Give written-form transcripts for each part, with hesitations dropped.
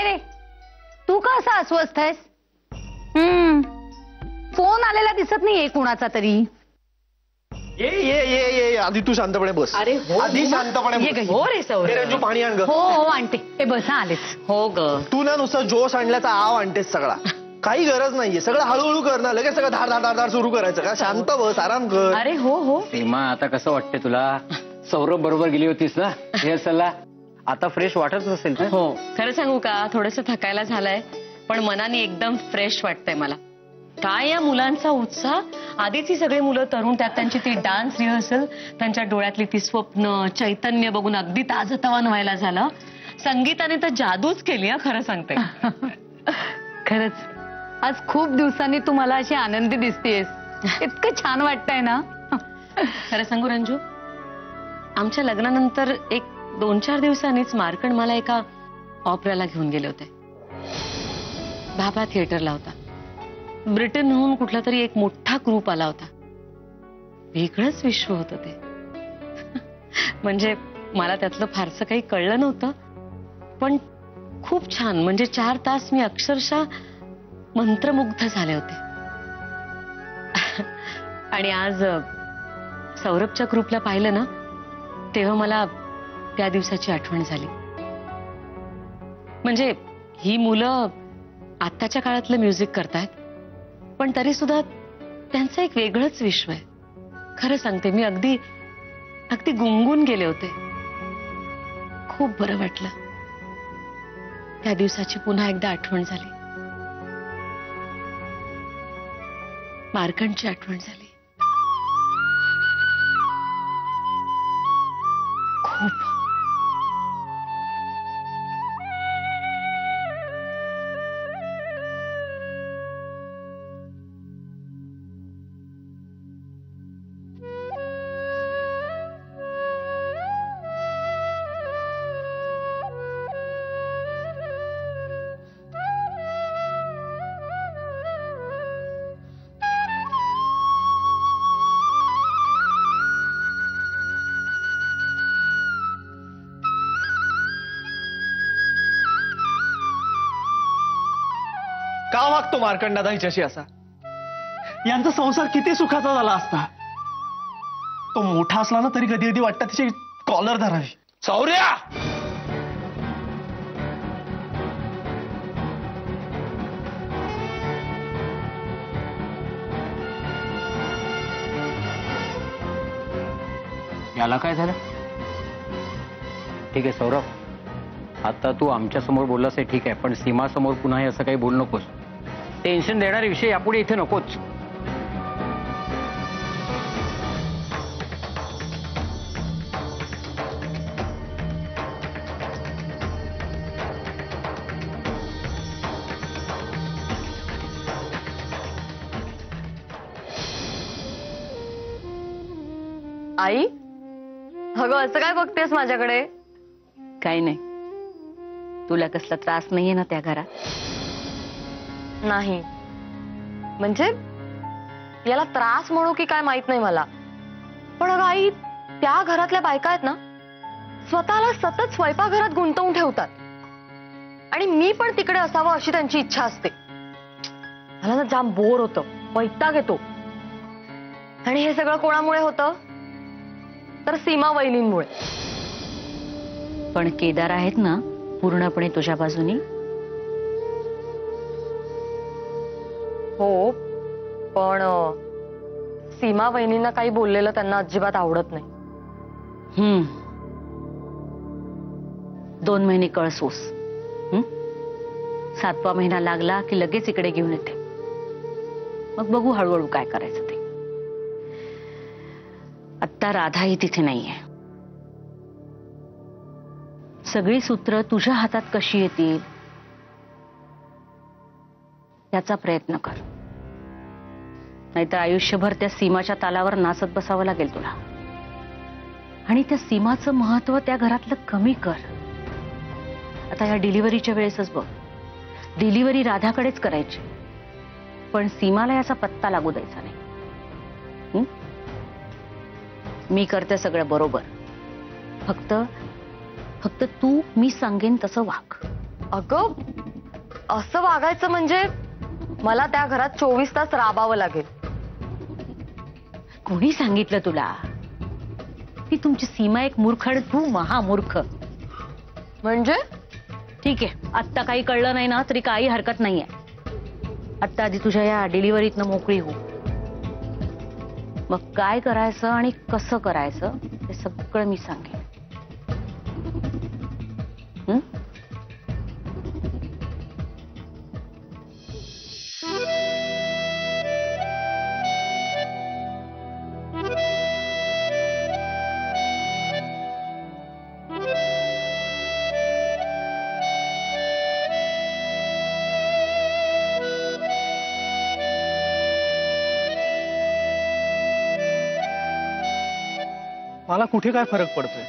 काय रे, तू का असा अस्वस्थ आहेस? फोन आलेला दिसत नाहीये कुणाचा तरी. ये ये ये ये आधी तू शांतपणे बस. अरे हो, आधी शांतपणे बस. हो रे सौरभ. रंजू पाणी आण ग. हो हो आणते. हे बस हा आलेच. हो ग. तू ना नुसतं जोश आणल्याचा आव आणतेस सगळा. काही गरज नाहीये, सगळं हळूहळू कर ना. लगेच सगळं धाड धाड धाड धाड सुरू करायचं का? शांत बस, आराम कर. अरे हो हो. सीमा, आता कसं वाटतंय तुला? सौरभ बरोबर गेली होतीस ना रिहर्सलला, आता फ्रेश वाटत असेल ना? हो, खरं सांगू का, थोडंसं थकायला झालंय, पण मनाने एकदम फ्रेश वाटतंय मला. काय या मुलांचा उत्साह. आधीची सगळी मुलं तरुण, त्यात त्यांची ती डान्स रिहर्सल, त्यांच्या डोळ्यातली ती स्वप्न चैतन्य बघून अगदी ताजतवान व्हायला झालं. संगीताने तर जादूच केली हा, खरं सांगते. खरंच आज खूप दिवसांनी तू मला अशी आनंदी दिसतेस. इतकं छान वाटतंय ना. खरं सांगू रंजू, आमच्या लग्नानंतर एक 2-4 दिवसांनीच मार्कंड मला एका ऑपराला घेऊन गेले होते. भाभा थिएटरला होता. ब्रिटनहून कुठला तरी एक मोठा ग्रुप आला होता. वेगळंच विश्व होतं ते. म्हणजे मला त्यातलं फारसं काही कळलं नव्हतं, पण खूप छान. म्हणजे 4 तास मी अक्षरशः मंत्रमुग्ध झाले होते. आणि आज सौरभच्या ग्रुपला पाहिलं ना, तेव्हा मला त्या दिवसाची आठवण झाली. म्हणजे ही मुलं आत्ताच्या काळातलं म्युझिक करतायत, पण तरी सुद्धा त्यांचं एक वेगळंच विश्व आहे. खरं सांगते, मी अगदी अगदी गुंगून गेले होते. खूप बरं वाटलं. त्या दिवसाची पुन्हा एकदा आठवण झाली. मार्कंडची आठवण झाली. खूप. का वागतो मार्कंड दादा हिच्याशी असा? यांचा संसार किती सुखाचा झाला असता. तो मोठा असला ना तरी कधी कधी वाटतं तिची कॉलर धरावी. सौर्या, याला काय झालं? ठीक आहे सौरभ, आता तू आमच्या समोर बोललास हे ठीक आहे, पण सीमा समोर पुन्हा हे असं काही बोलू नकोस. टेन्शन देणारे विषय यापुढे इथे नकोच. आई, अगं असं काय बघतेस माझ्याकडे? काही नाही. तुला कसला त्रास नाहीये ना त्या घरात? नाही. म्हणजे याला त्रास म्हणू की काय माहित नाही मला, पण अगं आई, त्या घरातल्या बायका आहेत ना, स्वतःला सतत स्वयंपाकघरात गुंतवून ठेवतात. आणि मी पण तिकडे असावं अशी त्यांची इच्छा असते. मला ना जाम बोर होतं, वैताग येतो. आणि हे सगळं कोणामुळे होतं? तर सीमा वहिनींमुळे. पण केदार आहेत ना पूर्णपणे तुझ्या बाजूनी. हो, पण सीमा वहिनींना काही बोललेलं त्यांना अजिबात आवडत नाही. 2 महिने कळसोस. 7वा महिना लागला की लगेच इकडे घेऊन येते. मग बघू हळूहळू काय करायचं ते. आत्ता राधाही तिथे नाहीये. सगळी सूत्र तुझ्या हातात कशी येतील याचा प्रयत्न कर, नाहीतर आयुष्यभर त्या सीमाच्या तालावर नाचत बसावं लागेल तुला. आणि त्या सीमाचं महत्व त्या घरातलं कमी कर. आता या डिलिव्हरीच्या वेळेसच बघ, डिलिव्हरी राधाकडेच करायची, पण सीमाला याचा पत्ता लागू द्यायचा नाही. मी करते सगळं बरोबर. फक्त तू मी सांगेन तसं वाग. अगं असं वागायचं म्हणजे मला त्या घरात 24 तास राबावं लागेल. कोणी सांगितलं तुला की तुमची सीमा एक मूर्ख आणि तू महामूर्ख? म्हणजे ठीक आहे, आत्ता काही कळलं नाही ना तरी काही हरकत नाहीये. आत्ता आधी तुझ्या या डिलिव्हरीतनं मोकळी हो. मग काय करायचं आणि कसं करायचं ते सगळं मी सांगेन. हं? मला कुठे काय फरक पडतोय?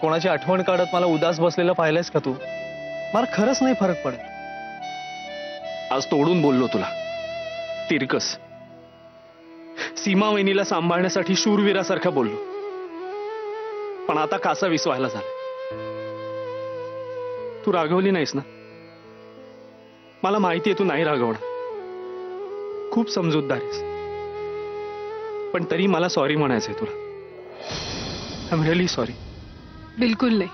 कोणाची आठवण काढत मला उदास बसलेलं पाहिलंयस का तू? मला खरंच नाही फरक पडत. आज तोडून बोललो तुला, तिरकस. सीमा वहिनीला सांभाळण्यासाठी शूरवीरासारखं बोललो, पण आता कासा विसवायला झालं. तू रागवली नाहीस ना? मला माहितीये तू नाही रागवणार. खूप समजूतदार आहेस, पण तरी मला सॉरी म्हणायचंय तुला. I am really sorry. बिलकुल नाही.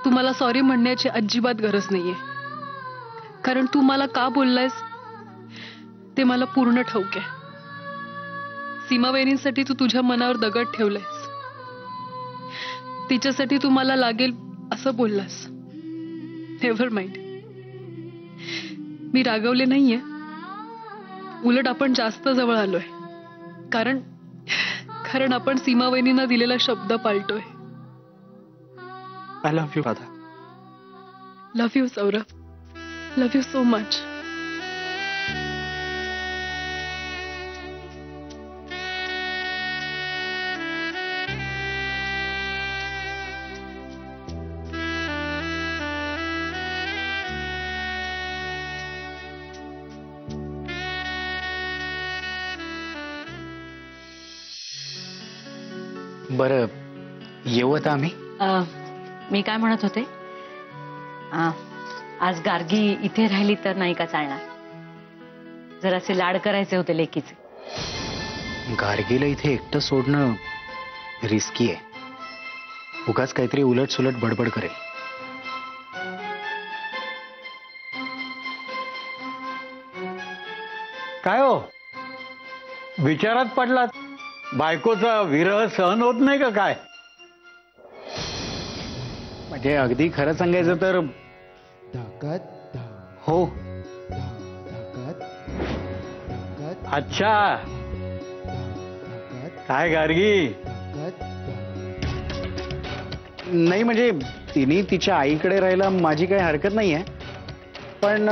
तुम्हाला सॉरी म्हणण्याची अजिबात गरज नाहीये, कारण तू मला का बोललायस ते मला पूर्ण ठाऊक आहे. सीमा वहिनींसाठी तू तुझ्या मनावर दगड ठेवलायस, तिच्यासाठी तू मला लागेल असं बोललास. नेव्हर माइंड, मी रागवले नाहीये. उलट आपण जास्त जवळ आलोय, कारण आपण सीमा वहिनींना दिलेला शब्द पाळतोय. I love you Radha. Love you Saurabh, love you so much. बरं, येऊ आता आम्ही. मी काय म्हणत होते, आज गार्गी इथे राहिली तर नाही का चालणार? जरासे लाड करायचे होते लेकीचे. गार्गीला इथे एकटं सोडणं रिस्की आहे. उगाच काहीतरी उलट सुलट बडबड करेल. काय हो, विचारात पडलात? बायकोचा विरह सहन होत नाही का काय? म्हणजे अगदी खरं सांगायचं तर हो. अच्छा, काय गार्गी? नाही म्हणजे तिने तिच्या आईकडे राहायला माझी काही हरकत नाहीये, पण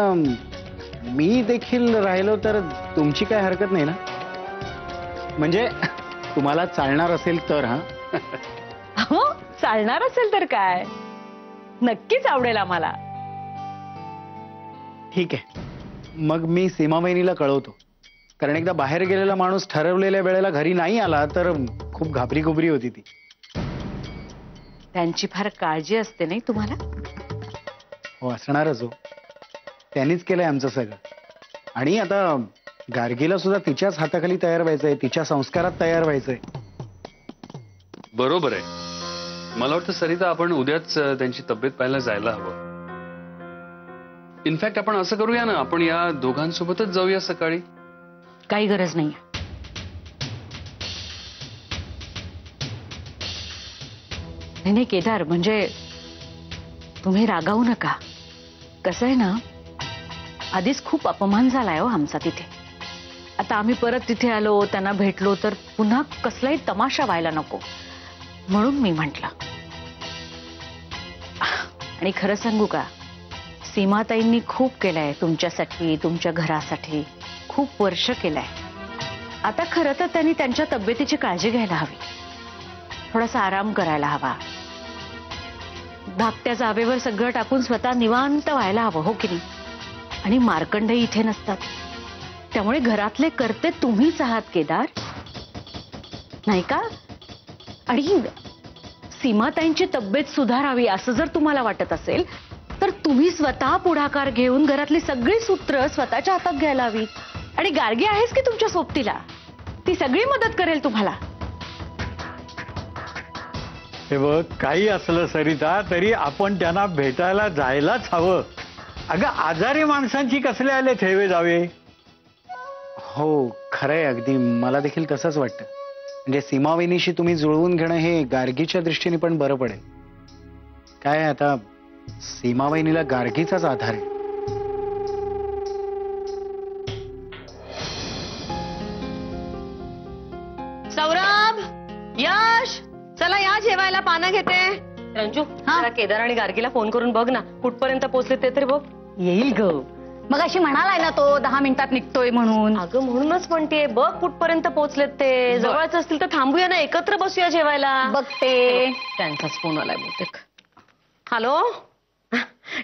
मी देखील राहिलो तर तुमची काही हरकत नाही ना? म्हणजे तुम्हाला चालणार असेल तर. हा हो, चालणार असेल तर काय, नक्कीच आवडेल आम्हाला. ठीक आहे, मग मी सीमा वहिनीला कळवतो. कारण एकदा बाहेर गेलेला माणूस ठरवलेल्या वेळेला घरी नाही आला तर खूप घाबरी घुबरी होती ती. त्यांची फार काळजी असते नाही तुम्हाला? हो, असणारच हो. त्यांनीच केलंय आमचं सगळं. आणि आता गार्गीला सुद्धा तिच्याच हाताखाली तयार व्हायचंय, तिच्या संस्कारात तयार व्हायचंय. बरोबर आहे. मला वाटतं सरिता, आपण उद्याच त्यांची तब्येत पाहायला जायला हवं. इनफॅक्ट आपण असं करूया ना, आपण या दोघांसोबतच जाऊया सकाळी. काही गरज नाही. नाही केदार, म्हणजे तुम्ही रागावू नका. कसं आहे ना, आधीच खूप अपमान झालाय हो आमचा तिथे. आता आम्ही परत तिथे आलो, त्यांना भेटलो तर पुन्हा कसलाही तमाशा व्हायला नको, म्हणून मी म्हटलं. आणि खरं सांगू का, सीमाताईंनी खूप केलंय तुमच्यासाठी, तुमच्या घरासाठी. खूप वर्ष केलंय. आता खरं तर त्यांनी त्यांच्या तब्येतीची काळजी घ्यायला हवी, थोडासा आराम करायला हवा. धाकट्या जावेवर सगळं टाकून स्वतः निवांत व्हायला हवं, हो की नाही? आणि मार्कंडही इथे नसतात, त्यामुळे घरातले करते तुम्हीच आहात केदार, नाही का? आणि सीमाताईंची तब्येत सुधारावी असं जर तुम्हाला वाटत असेल तर तुम्ही स्वतः पुढाकार घेऊन घरातली सगळी सूत्र स्वतःच्या हातात घ्यायला हवीत आणि गार्गी आहेच की तुमच्या सोबतीला, ती सगळी मदत करेल तुम्हाला. हे बघ, काही असलं सरिता तरी आपण त्यांना भेटायला जायलाच हवं. अगं आजारी माणसांची कसले आले ठेवे जावे. हो खरंय, अगदी मला देखील तसंच वाटतं. म्हणजे सीमावहिनीशी तुम्ही जुळवून घेणं हे गार्गीच्या दृष्टीने पण बरं पडेल. काय आता सीमावहिनीला गार्गीचाच आधार आहे. सौरभ, यश, चला या जेवायला, पानं घेते. रंजू, जरा केदार आणि गार्गीला फोन करून बघ ना, कुठपर्यंत पोहोचले ते तरी बघ. येईल ग, मग अशी म्हणालाय ना तो 10 मिनिटात निघतोय म्हणून. अगं म्हणूनच म्हणते, बघ कुठपर्यंत पोहोचलेत ते. जवळच असतील तर थांबूया ना, एकत्र बसूया जेवायला. बघते. त्यांचाच फोन आलाय बहुतेक. हॅलो,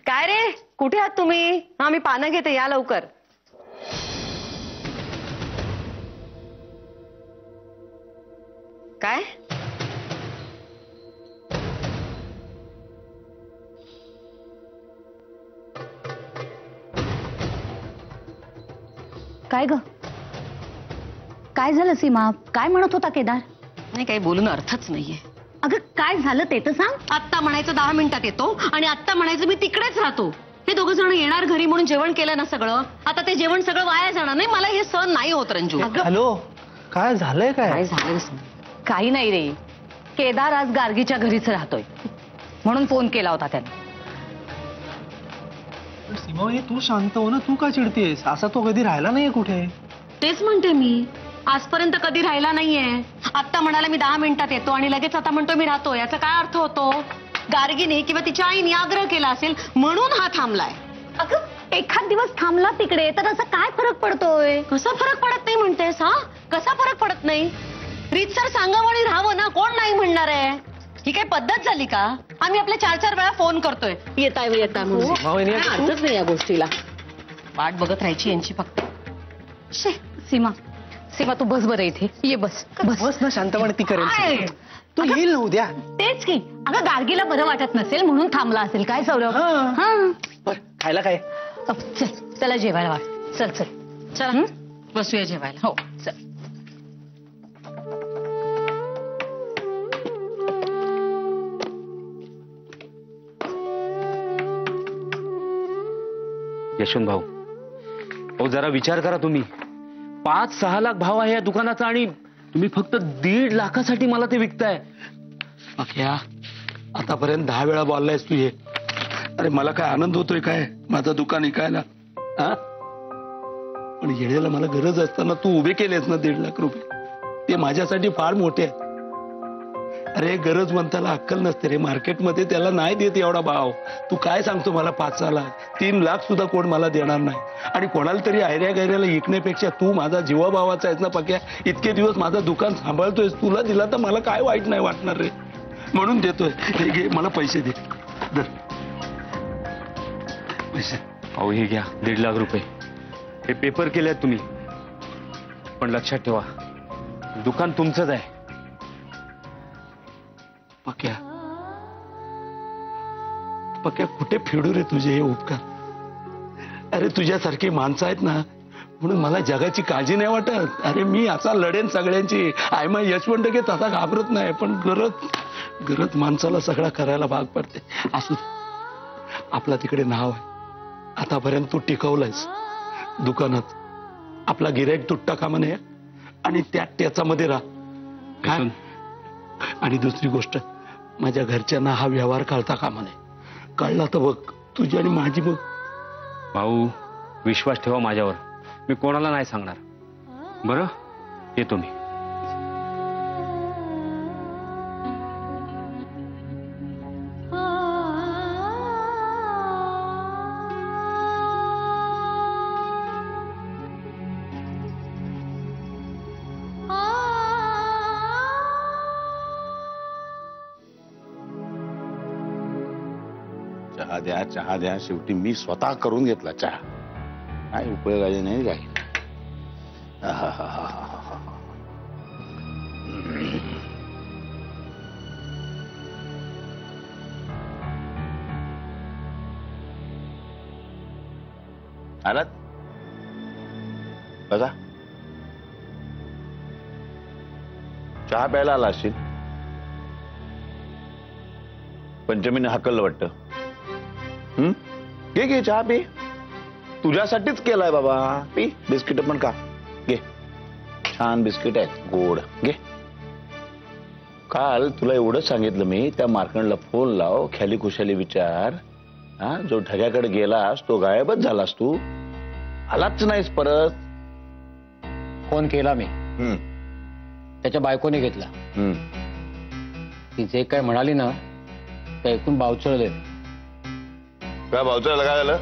काय रे, कुठे आहात तुम्ही? हा, मी पानं घेते, या लवकर. काय? काय ग, काय झालं सीमा? काय म्हणत होता केदार? नाही, काही बोलून अर्थच नाहीये. अगं काय झालं ते तर सांग. आत्ता म्हणायचं 10 मिनिटात येतो आणि आत्ता म्हणायचं मी तिकडेच राहतो. हे दोघं जण येणार घरी म्हणून जेवण केलं ना सगळं, आता ते जेवण सगळं वाया जाणार. नाही, मला हे सहन नाही होत रंजू. हॅलो, काय झालंय? काय झालं? काही नाही रे, केदार आज गार्गीच्या घरीच राहतोय म्हणून फोन केला होता त्याने. सीमावहिनी तू शांत हो ना, तू का चिडतेस? असा तो कधी राहिला नाहीये कुठे. तेच म्हणते मी, आजपर्यंत कधी राहिला नाहीये. आत्ता म्हणाला मी 10 मिनिटात येतो आणि लगेच आता म्हणतो मी राहतो. याचा काय अर्थ होतो? गार्गीने किंवा तिच्या आईने आग्रह केला असेल म्हणून हा थांबलाय. अगं एखाद दिवस थांबला तिकडे तर असा काय फरक पडतोय? कसा फरक पडत नाही म्हणतेस? हा, कसा फरक पडत नाही? रीतसर सांगावं आणि राहावं ना, कोण नाही म्हणणार आहे? ही काय पद्धत झाली का? आम्ही आपल्या 4-4 वेळा फोन करतोय, येताय म्हणून. सीमावहिनी, काय अर्थच नाही या गोष्टीला. वाट बघत राहायची यांची फक्त. शे, सीमा सीमा तू बस बरं इथे, ये बस बस ना, शांतपणे ती काय? करेल. तू येईल ना उद्या. तेच की, अगं गार्गीला बरं वाटत नसेल म्हणून थांबला असेल. काय सौरभ? हा, बरं, खायला काय? चल चला जेवायला वाट. चल चल चला बसूया जेवायला. हो चल. यशवंत भाऊ, अहो जरा विचार करा तुम्ही. 5-6 लाख भाव आहे या दुकानाचा आणि तुम्ही फक्त 1.5 लाखासाठी मला ते विकताय. अख्या आतापर्यंत 10 वेळा बोललायस तू हे. अरे मला काय आनंद होतोय काय माझं दुकान विकायला? हा, पण येळेला मला गरज असताना तू उभे केलेस ना 1.5 लाख रुपये, ते माझ्यासाठी फार मोठे आहे. अरे गरजवंताला अक्कल नसते रे, मार्केटमध्ये त्याला नाही देत एवढा भाव. तू काय सांगतो मला 5-6 लाख? 3 लाख सुद्धा कोण मला देणार नाही. आणि कोणाला तरी आयऱ्या गैऱ्याला विकण्यापेक्षा तू माझा जीवाभावाचा आहेस ना पक्या. इतके दिवस माझं दुकान सांभाळतोयस, तुला दिला तर मला काय वाईट नाही वाटणार रे, म्हणून देतोय. हे घे, मला पैसे दे. पैसे. अहो हे घ्या 1.5 लाख रुपये. हे पेपर केले आहेत तुम्ही, पण लक्षात ठेवा दुकान तुमचंच आहे. पक्या पक्या कुठे फेडू रे तुझे हे उपकार? अरे तुझ्यासारखी माणसं आहेत ना म्हणून मला जगाची काळजी नाही वाटत. अरे मी असा लढेन सगळ्यांची. आयमा यशवंत के तसा घाबरत नाही, पण गरज माणसाला सगळा करायला भाग पडते. असू आपला तिकडे नाव आहे. आतापर्यंत तू टिकवलंयस दुकानात. आपला गिराईक तुटता कामा नये आणि त्याच्यामध्ये राहा काय. आणि दुसरी गोष्ट, माझ्या घरच्यांना हा व्यवहार कळता कामा नये. कळला तर बघ तुझी आणि माझी बघ. भाऊ विश्वास ठेवा माझ्यावर, मी कोणाला नाही सांगणार. बरं येतो मी. चहा द्या. शेवटी मी स्वतः करून घेतला चहा. काय उपयोगाचे नाही काय. आलात बघा, चहा प्यायला आला असशील. पंचमीने हाकललं वाटतं. घे घे चहा पी, तुझ्यासाठीच केलाय बाबा. पी, बिस्किट पण का. घे, छान बिस्किट आहेत, गोड. घे. काल तुला एवढंच सांगितलं मी, त्या मार्कंडला फोन लाव, ख्याली खुशाली विचार. जो ढग्याकडे गेलास तो गायबच झालास. तू आलाच नाहीस परत. फोन केला मी, त्याच्या बायकोने घेतला. ती जे काय म्हणाली ना ते ऐकून बावचळले. काय बावचळलं, काय झालं?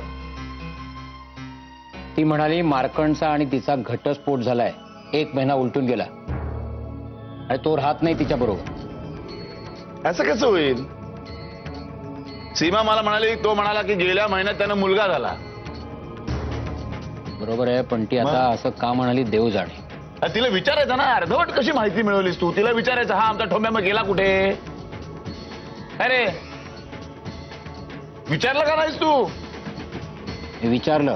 ती म्हणाली मार्कंडचा आणि तिचा घटस्फोट झालाय, 1 महिना उलटून गेला आणि तो राहत नाही तिच्या बरोबर. असं कसं होईल? सीमा मला म्हणाली, तो म्हणाला की गेल्या महिन्यात त्यानं मुलगा झाला. बरोबर आहे, पण ती आता असं का म्हणाली देव जाणे. तिला विचारायचं ना, अर्धवट कशी माहिती मिळवलीस तू? तिला विचारायचं, हा आमचा ठोंब्या मग गेला कुठे? अरे विचारलं का नाहीस तू? मी विचारलं.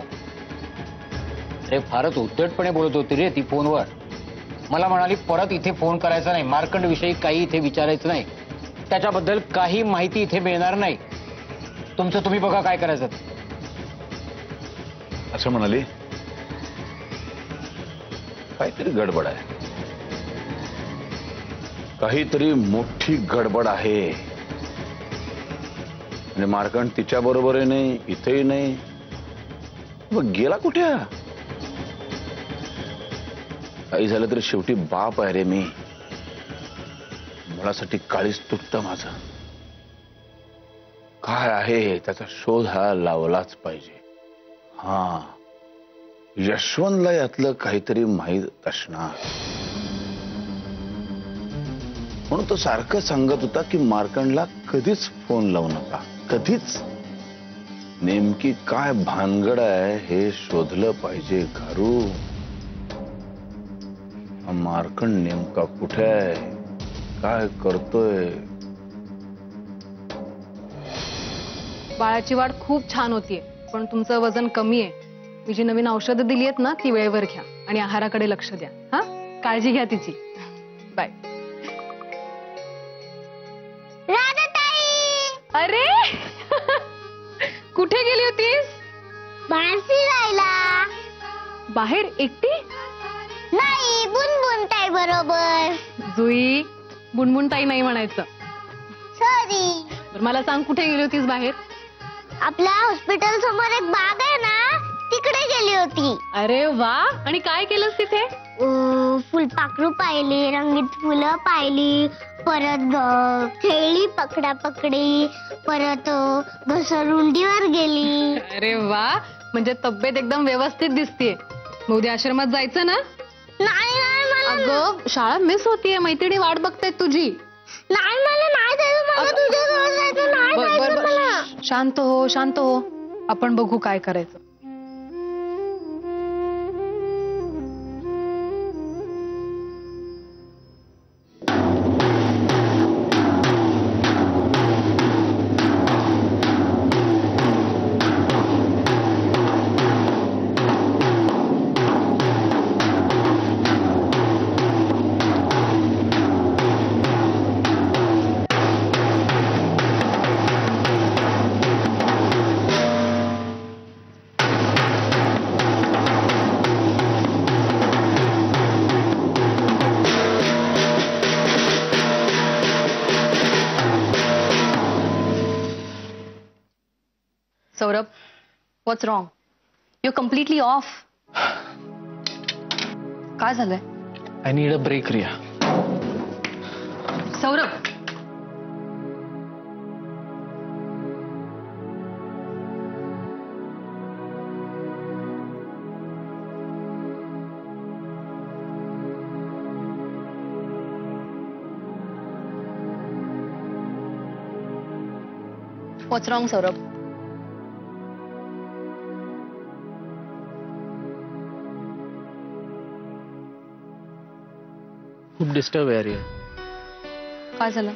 अरे फारच उद्धटपणे बोलत होती रे ती फोनवर. मला म्हणाली परत इथे फोन करायचा नाही, मार्कंड विषयी काही इथे विचारायचं नाही, त्याच्याबद्दल काही माहिती इथे मिळणार नाही, तुमचं तुम्ही बघा काय करायचं. असं म्हणाली? काहीतरी गडबड आहे, काहीतरी मोठी गडबड आहे. आणि मार्कंड तिच्या बरोबर नाही, इथेही नाही, मग गेला कुठे? काही झालं तरी शेवटी बाप आहे रे मी. मुलासाठी काळीच तुटतं माझं. काय आहे त्याचा शोध हा लावलाच पाहिजे. हा, यशवंतला यातलं काहीतरी माहीत असणार, म्हणून तो सारखं सांगत होता की मार्कंडला कधीच फोन लावू नका, कधीच. नेमकी काय भानगड आहे हे शोधलं पाहिजे घरू. मार्कंड नेमका कुठे आहे, काय करतोय? बाळाची वाढ खूप छान होतीये, पण तुमचं वजन कमी आहे. मी जी नवीन औषधं दिली आहेत ना ती वेळेवर घ्या आणि आहाराकडे लक्ष द्या. हा, काळजी घ्या तिची. बाय. अरे कुठे गेली होतीस? बाहेर एकटी? नाही, बुनबुन ताई बरोबर. जुई, बुनबुन ताई नाही म्हणायचं. सॉरी. बरं मला सांग, कुठे गेली होतीस बाहेर? आपल्या हॉस्पिटल समोर एक बाग आहे ना, तिकडे गेली होती. अरे वा, आणि काय केलंस तिथे? फुलपाखरू पाहिली, रंगीत फुलं पाहिली, परत खेळली पकडापकडी, परत घसरुंडीवर गेली. अरे वा, म्हणजे तब्येत एकदम व्यवस्थित दिसतीये. मग उद्या आश्रमात जायचं ना? नाही नाही, मला अगं शाळा मिस होतीये, मैत्रिणी वाट बघतायत तुझी. नाही, मला नाही जायचं, मला तुझ्याजवळ जायचं. नाही जायचं मला. शांत हो, शांत हो, आपण बघू काय करायचं. Saurabh, what's wrong? You're completely off. काय झालंय? I need a break, Riya. Saurabh, what's wrong, Saurabh? खूप डिस्टर्ब आहे रिया. काय झालं?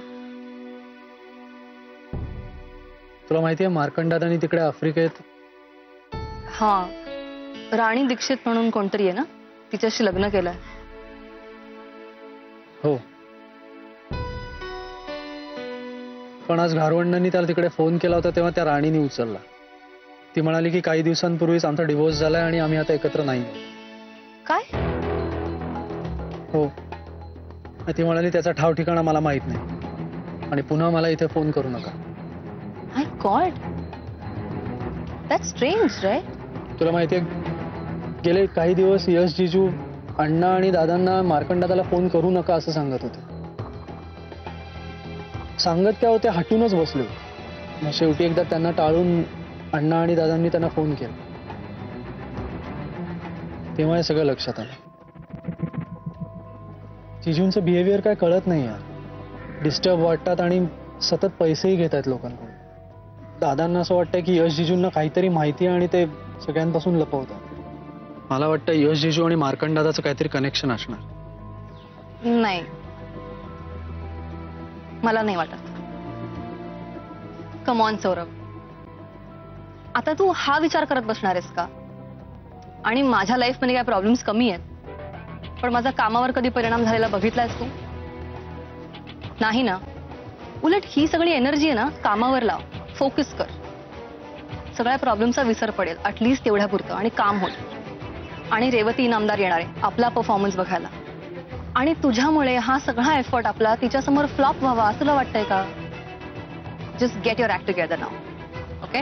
तुला माहितीये मार्कंड दादानी तिकडे आफ्रिकेत? हा, राणी दीक्षित म्हणून कोणतरी आहे ना, तिच्याशी लग्न केलंय. हो, पण आज घारवंडांनी त्याला तिकडे फोन केला होता तेव्हा त्या राणीने उचलला. ती म्हणाली की काही दिवसांपूर्वीच आमचा डिव्होर्स झालाय आणि आम्ही आता एकत्र नाही. काय? हो, ती म्हणाली त्याचा ठाव ठिकाणा मला माहित नाही आणि पुन्हा मला इथे फोन करू नका. माय गॉड, दॅट्स स्ट्रेंज राईट. तुला माहितीये, गेले काही दिवस यश जिजू अण्णा आणि दादांना मार्कंडाला फोन करू नका असं सांगत होते. सांगत काय होते, हटूनच बसले. मग शेवटी एकदा त्यांना टाळून अण्णा आणि दादांनी त्यांना फोन केला. तेव्हा हे सगळं लक्षात आलं. जिजूंचं बिहेवियर काय कळत नाही यार. डिस्टर्ब वाटतात आणि सतत पैसेही घेत आहेत लोकांकडून. दादांना असं वाटतंय की यश जिजूंना काहीतरी माहिती आहे आणि ते सगळ्यांपासून लपवतात. मला वाटतं यश जिजू आणि मार्कंड दादाचं काहीतरी कनेक्शन असणार. नाही, मला नाही वाटत. कम ऑन सौरभ, आता तू हा विचार करत बसणार आहेस का? आणि माझ्या लाईफमध्ये काय प्रॉब्लेम्स कमी आहेत, पण माझा कामावर कधी परिणाम झालेला बघितलायस तू? नाही ना. उलट ही सगळी एनर्जी आहे ना, कामावर लाव, फोकस कर. सगळ्या प्रॉब्लेमचा विसर पडेल ऍटलीस्ट तेवढ्या पुरतं, आणि काम होईल. आणि रेवती इनामदार येणार आहे आपला परफॉर्मन्स बघायला. आणि तुझ्यामुळे हा सगळा एफर्ट आपला तिच्यासमोर फ्लॉप व्हावा असं तुला वाटतंय का? Just get your act together now, okay?